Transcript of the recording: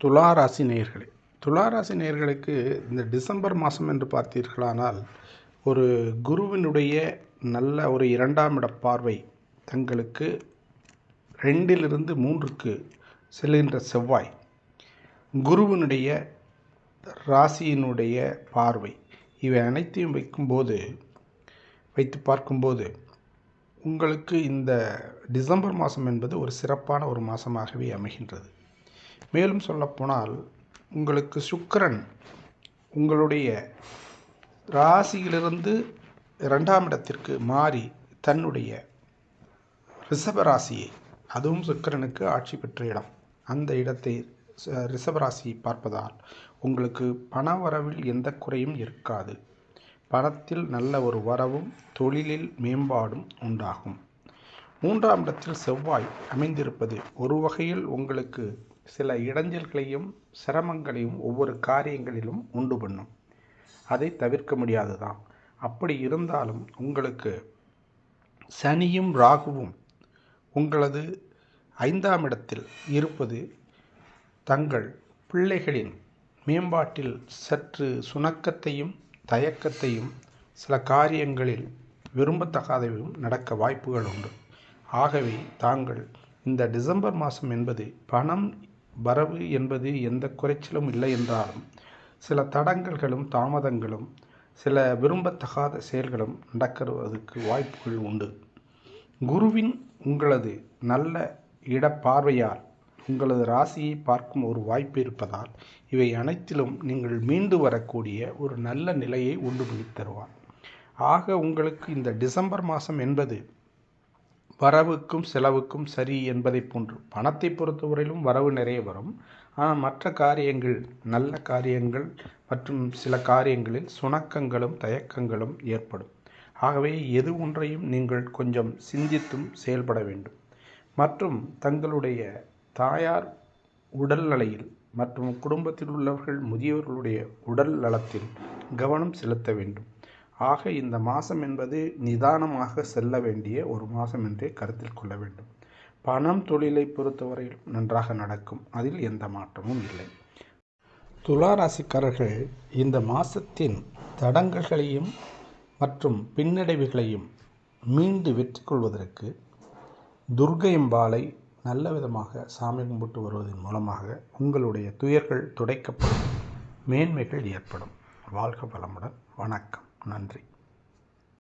துலா ராசி நேயர்களே, துலா ராசி நேயர்களுக்கு இந்த டிசம்பர் மாதம் என்று பார்த்தீர்களானால் ஒரு குருவினுடைய நல்ல ஒரு 2ஆம் இட பார்வை தங்களுக்கு 2லிருந்து 3க்கு செல்கின்ற செவ்வாய் குருவினுடைய ராசியினுடைய பார்வை இவை அனைத்தையும் வைத்து பார்க்கும்போது உங்களுக்கு இந்த டிசம்பர் மாதம் என்பது ஒரு சிறப்பான ஒரு மாதமாகவே அமைகின்றது. மேலும் சொல்லப்போனால் உங்களுக்கு சுக்கிரன் உங்களுடைய ராசியிலிருந்து 2ஆம் இடத்திற்கு மாறி தன்னுடைய ரிஷபராசியை, அதுவும் சுக்கிரனுக்கு ஆட்சி பெற்ற இடம், அந்த இடத்தை ரிஷபராசியை பார்ப்பதால் உங்களுக்கு பண வரவில் எந்த குறையும் இருக்காது. பணத்தில் நல்ல ஒரு வரவும் தொழிலில் மேம்பாடும் உண்டாகும். 3ஆம் இடத்தில் செவ்வாய் அமைந்திருப்பது ஒரு வகையில் உங்களுக்கு சில இடைஞ்சல்களையும் சிரமங்களையும் ஒவ்வொரு காரியங்களிலும் உண்டு பண்ணும். அதை தவிர்க்க முடியாதுதான். அப்படி இருந்தாலும் உங்களுக்கு சனியும் ராகுவும் உங்களது 5ஆம் இடத்தில் இருப்பது தங்கள் பிள்ளைகளின் மேம்பாட்டில் சற்று சுணக்கத்தையும் தயக்கத்தையும் சில காரியங்களில் விரும்பத்தகாதவையும் நடக்க வாய்ப்புகள் உண்டு. ஆகவே தாங்கள் இந்த டிசம்பர் மாதம் என்பது பணம் வரவு என்பது எந்த குறைச்சலும் இல்லை என்றாலும் சில தடங்கல்களும் தாமதங்களும் சில விரும்பத்தகாத செயல்களும் நடக்கிறதுக்கு வாய்ப்புகள் உண்டு. குருவின் உங்களது நல்ல இடப்பார்வையால் உங்களது ராசியை பார்க்கும் ஒரு வாய்ப்பு இருப்பதால் இவை அனைத்திலும் நீங்கள் மீண்டு வரக்கூடிய ஒரு நல்ல நிலையை உண்டு பண்ணி தருவார். ஆக உங்களுக்கு இந்த டிசம்பர் மாதம் என்பது வரவுக்கும் செலவுக்கும் சரி என்பதை போன்று பணத்தை பொறுத்தவரையிலும் வரவு நிறைய வரும். ஆனால் மற்ற காரியங்கள், நல்ல காரியங்கள் மற்றும் சில காரியங்களில் சுணக்கங்களும் தயக்கங்களும் ஏற்படும். ஆகவே எது ஒன்றையும் நீங்கள் கொஞ்சம் சிந்தித்தும் செயல்பட வேண்டும். மற்றும் தங்களுடைய தாயார் உடல் நிலையில் மற்றும் குடும்பத்தில் உள்ளவர்கள் முதியவர்களுடைய உடல் நலத்தில் கவனம் செலுத்த வேண்டும். ஆக இந்த மாதம் என்பது நிதானமாக செல்ல வேண்டிய ஒரு மாதம் என்றே கருத்தில் கொள்ள வேண்டும். பணம் தொழிலை பொறுத்தவரையில் நன்றாக நடக்கும், அதில் எந்த மாற்றமும் இல்லை. துலா ராசிக்காரர்கள் இந்த மாதத்தின் தடங்கல்களையும் மற்றும் பின்னடைவுகளையும் மீண்டு வெற்றி கொள்வதற்கு துர்க்கை அம்பாளை நல்ல விதமாக சாமி கும்பிட்டு வருவதன் மூலமாக உங்களுடைய துயர்கள் துடைக்கப்படும், மேன்மைகள் ஏற்படும். வாழ்க வளமுடன். வணக்கம். நன்றி.